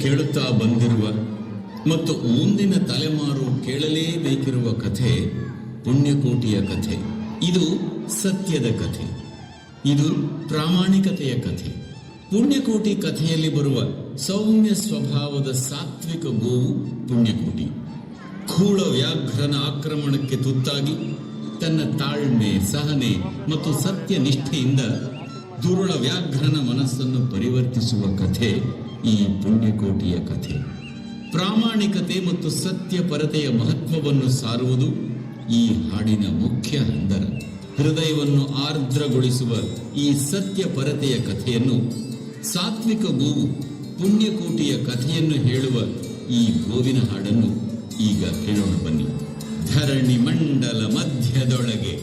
ಕೇಳುತ್ತಾ ಬಂದಿರುವ ಮತ್ತು ಮುಂದಿನ ತಲೆಮಾರು ಕೇಳಲೇಬೇಕಿರುವ ಕಥೆ ಪುಣ್ಯಕೋಟಿಯ ಕಥೆ. ಇದು ಸತ್ಯದ ಕಥೆ, ಇದು ಪ್ರಾಮಾಣಿಕತೆಯ ಕಥೆ. ಪುಣ್ಯಕೋಟಿ ಕಥೆಯಲ್ಲಿ ಬರುವ ಸೌಮ್ಯ ಸ್ವಭಾವದ ಸಾತ್ವಿಕ ಗೋವು ಪುಣ್ಯಕೋಟಿ. ಖೂಳ ವ್ಯಾಘ್ರನ ಆಕ್ರಮಣಕ್ಕೆ ತುತ್ತಾಗಿ ತನ್ನ ತಾಳ್ಮೆ, ಸಹನೆ ಮತ್ತು ಸತ್ಯ ನಿಷ್ಠೆಯಿಂದ ದುರುಳ ವ್ಯಾಘ್ರನ ಮನಸ್ಸನ್ನು ಪರಿವರ್ತಿಸುವ ಕಥೆ ಈ ಪುಣ್ಯಕೋಟಿಯ ಕಥೆ. ಪ್ರಾಮಾಣಿಕತೆ ಮತ್ತು ಸತ್ಯಪರತೆಯ ಮಹತ್ವವನ್ನು ಸಾರುವುದು ಈ ಹಾಡಿನ ಮುಖ್ಯ ಹಂದರ. ಹೃದಯವನ್ನು ಆರ್ದ್ರಗೊಳಿಸುವ ಈ ಸತ್ಯಪರತೆಯ ಕಥೆಯನ್ನು, ಸಾತ್ವಿಕ ಗೋವು ಪುಣ್ಯಕೋಟಿಯ ಕಥೆಯನ್ನು ಹೇಳುವ ಈ ಗೋವಿನ ಹಾಡನ್ನು ಈಗ ಕೇಳೋಣ ಬನ್ನಿ. ಧರಣಿ ಮಂಡಲ ಮಧ್ಯದೊಳಗೆ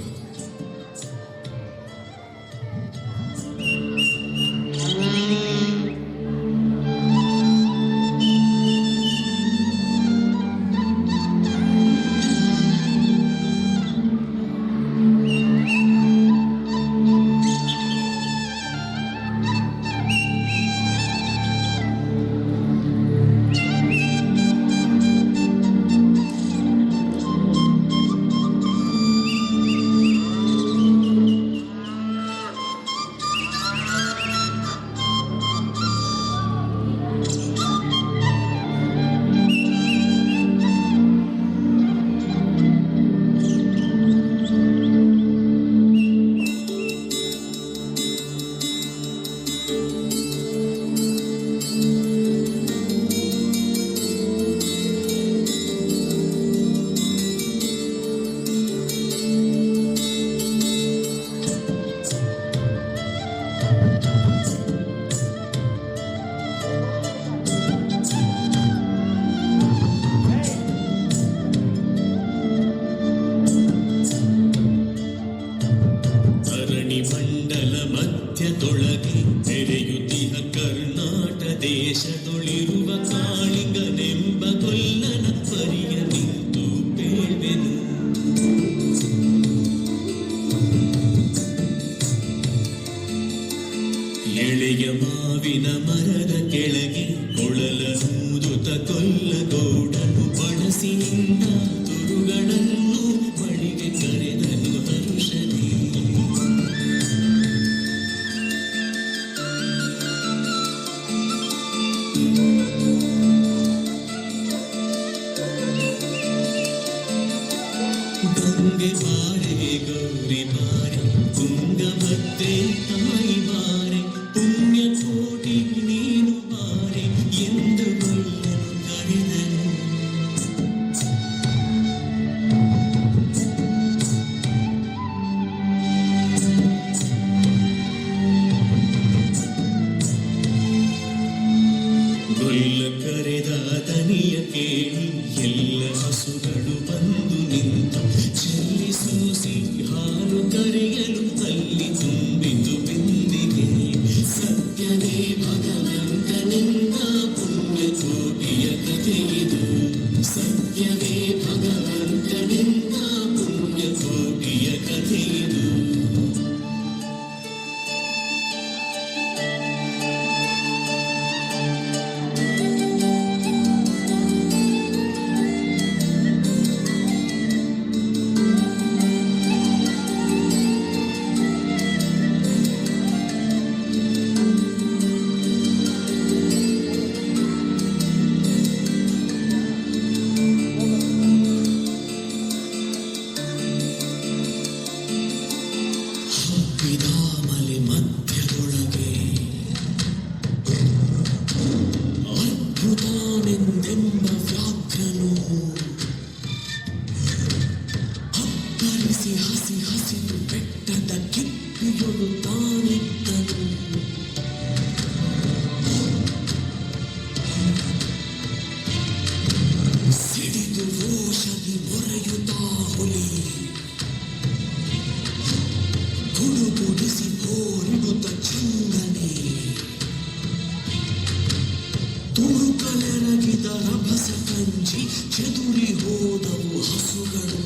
ಮೆರೆಯುತ್ತಿಹ ಕರ್ನಾಟ ದೇಶದೊಳಿರುವ ಕಾಳಿಂಗನೆಂಬ ಕೊಲ್ಲನ ಪರಿಯ ನಿಂತು ಬೇಳ್ವೆನು. ಎಳೆಯ ಮಾವಿನ ಮರದ ಕೆಳಗೆ ಕೊಳಲನೂದುತ ಕೊಲ್ಲಗೌಡನು ಬಳಸಿನಿಂದ ತುರುಗಳನ್ನು ಬಳಿಗೆ ಕರೆದನು ಹರುಷನೇ. ಗಂಗೆ ಬಾರೆ ಗೌರಿ ಬಾರೆ ತುಂಗಭದ್ರೆ ತಾಯಿ ಬಾರೆ ಪುಣ್ಯಕೋಟಿ ನೀನು ಬಾರೆ ಎಂದು ಗೊಲ್ಲನು ಕರೆದನು. ಗೊಲ್ಲ ಕರೆದ ದನಿಯ ಕೇಳಿ ಎಲ್ಲ ಹಸುಗಳು ಬಂದು ನಿಂತ ಚೆಲ್ಲಿಸೂಸಿ ಹಾಲು ಕರೆಯಲು ಅಲ್ಲಿ ತುಂಬಿತು ಬಿಂದಿಗೆ. ಸತ್ಯವೇ ಭಗವಂತನಿಂದ ಪುಣ್ಯಕೋಟಿಯ ಕಥೆಯಿದು. ಸತ್ಯವೇ ಭಗವಂತನಿಂದ ಪುಣ್ಯಕೋಟಿಯ ಕಥೆಯಿದು. ಮಲೆ ಮಧ್ಯದೊಳಗೆ ಅದ್ಭುತನೆಂದೆಂಬ ವ್ಯಾಘ್ರನು ಅಪ್ಪಳಿಸಿ ಹಸಿ ಹಸಿದು ಬೆಟ್ಟದ ಕಿಪ್ಪಿಯೊಳು ತಾನಿದ್ದನು. ಸಿಡಿದು ರೋಷದಿ ಮೊರೆಯುತ್ತಾ ಹುಲಿ ಗುಡುಗುಡಿಸಿ ಹೋರಿಡುತ್ತ ಚಂಗನೆ. ತುಳುಕಲೆರಗಿದ ರಭಸ ಕಂಜಿ ಚೆದುರಿ ಹೋದವು ಹಸುಗಳು.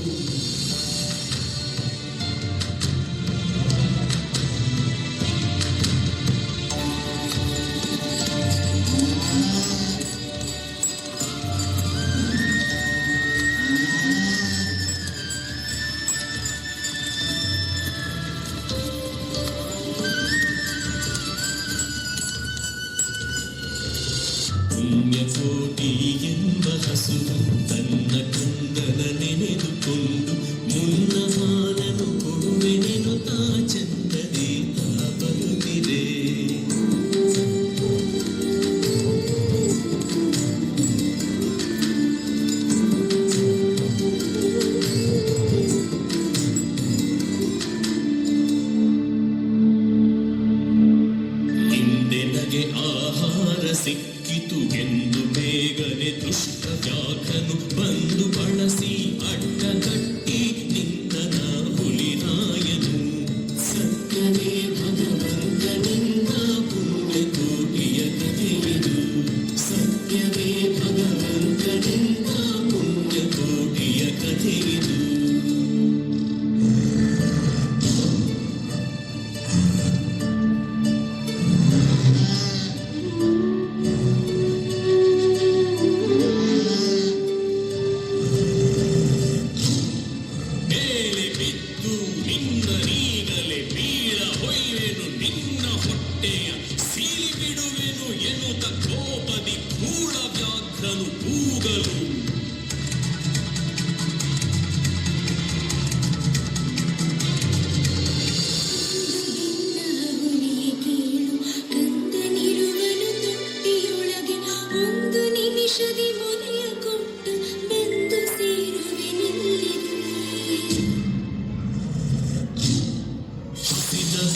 ಪುಣ್ಯಕೋಟಿ ಎಂಬ ಹಸುವು ತನ್ನ ಕಂದನ ನೆನೆದುಕೊಂಡು ಮುನ್ನ ಹಾಲನು ಕೊಡುವೆನೆನು ತಾ ಚಂದದೇ ತಾ ಬರುತ್ತಿದೆ. ಆಹಾರ ಸಿಕ್ಕಿತು ಎಂದು ಬೇಗನೆ ದುಷ್ಟ ವ್ಯಾಘ್ರನು ಬಂದು ಬಳಸಿ ಅಡ್ಡಗಟ್ಟಿ ನಿಂತನ ಹುಲಿರಾಯನು. ಸತ್ಯವೇ ಭಗವಂತನಿಂದ ಪುಣ್ಯಕೋಟಿಯ ಕಥೆಯಿದು. ಸತ್ಯವೇ ಭಗವಂತನಿಂದ ಪುಣ್ಯಕೋಟಿಯ ಕಥೆಯಿದು.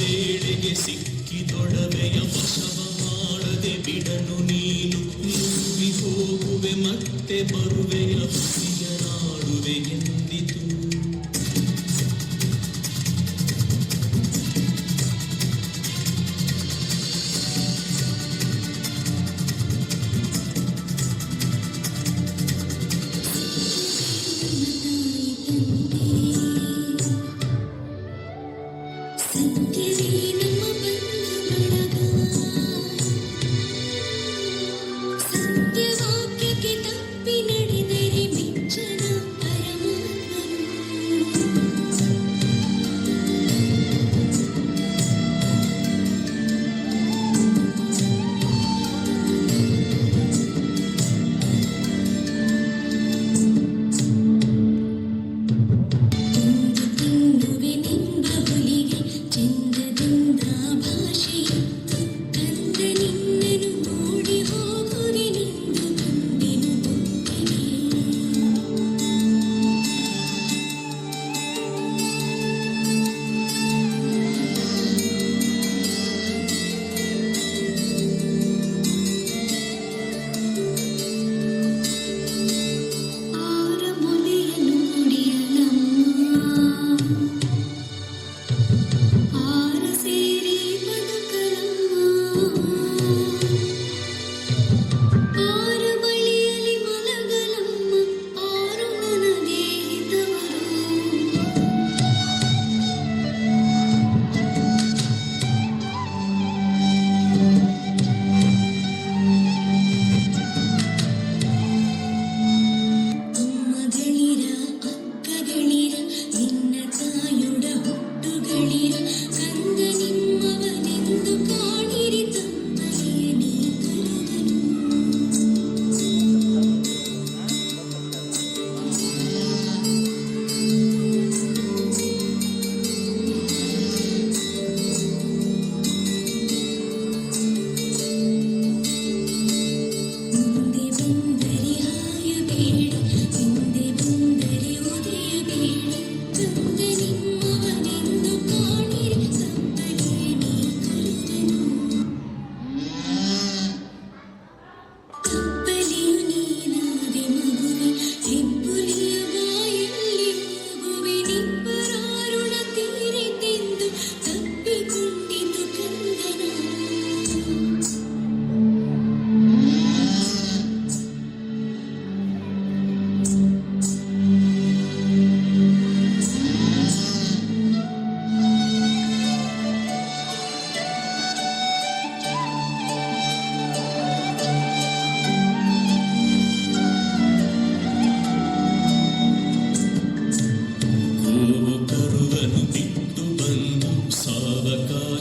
ವೇಳೆಗೆ ಸಿಕ್ಕಿದೊಡವೆಯ ವಶವ ಮಾಡದೆ ಬಿಡನು ನೀನು. ನಿರುಗಿ ಹೋಗುವೆ ಮತ್ತೆ ಬರುವೆಯ ಹುಸಿಯ ನಾಡುವೆ ಎಂದಿತು. ಸತ್ಯವಾಕ್ಯಕ್ಕೆ ತಪ್ಪಿ ನಡೆದರೆ ಮೆಚ್ಚನ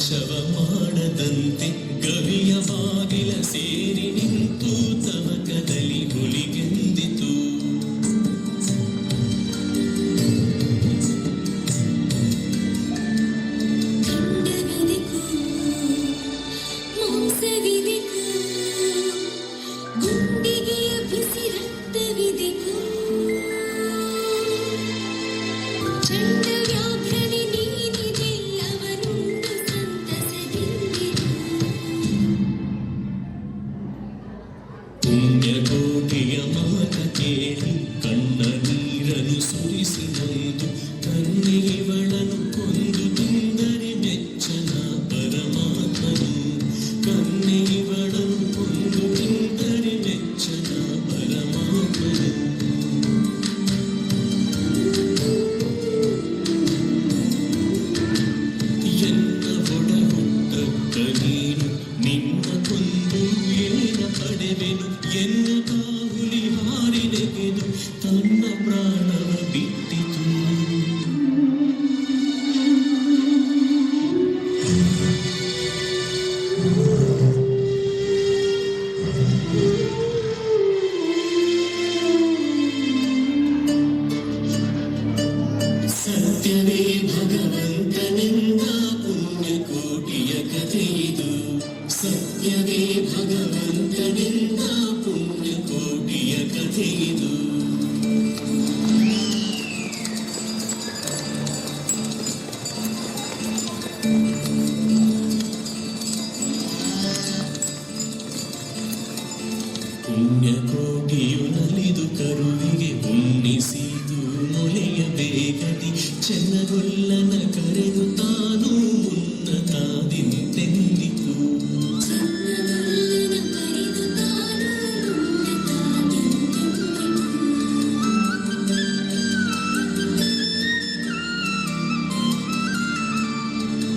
ನಾಶವ ಮಾಡದಂತೆ ಗವಿಯ ಬಾಗಿಲ ಸೇರಿ ನಿಂತು ಸತ್ಯವೇ ಭಗವಂತನೆಂದ ಪುಣ್ಯಕೋಟಿಯ ಕಥೆಯಿದು. ಪುಣ್ಯಕೋಟಿಯು ನಲಿದು ಕರುವಿಗೆ ಉಣ್ಣಿಸಿದು ಮೊಲೆಯ ಬೇಗದಿ ಚೆನ್ನಗೊಲ್ಲನ ಕರೆದು ತಾನು ಮುನ್ನ ಕಾದಿಂತೆಂದಿತು. ಚೆನ್ನಗೊಲ್ಲನ ಕರೆದು ತಾನು ಮುನ್ನ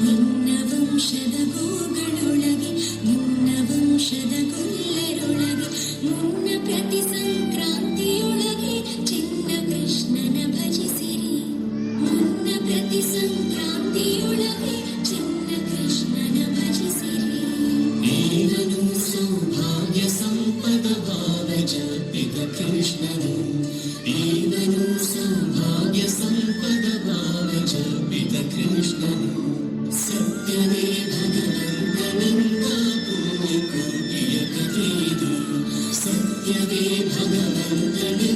ನಿನ್ನ ವಂಶದ ಗೋಗಳೊಳಗೆ ನಿನ್ನ ವಂಶದ ಗೊಲ್ಲರೊಳಗೆ ಮುನ್ನ ಪ್ರತಿ ಸಂಕ್ರಾಂತಿಯೊಳಗೆ ಚಿನ್ನ ಕೃಷ್ಣನ ಭಜಿಸಿರಿ. ಮುನ್ನ ಪ್ರತಿ ಸಂಕ್ರಾಂತಿಯೊಳಗೆ ಚಿನ್ನ ಕೃಷ್ಣನ ಭಜಿಸಿರಿ. ಈಗನು ಸೌಭಾಗ್ಯ ಸಂಪದ ಭಾವ ಜಪಿತ ಕೃಷ್ಣನು. ಈಗನು ಸೌಭಾಗ್ಯ ಸಂಪದ ಭಾವ ಜಪಿತ ಕೃಷ್ಣನು. ಸತ್ಯವೇ ಭಗವಂತನೆಂದ ಪುಣ್ಯಕೋಟಿಯ ಕಥೆಯಿದು. ಸತ್ಯವೇ ಭಗವಂತನೇ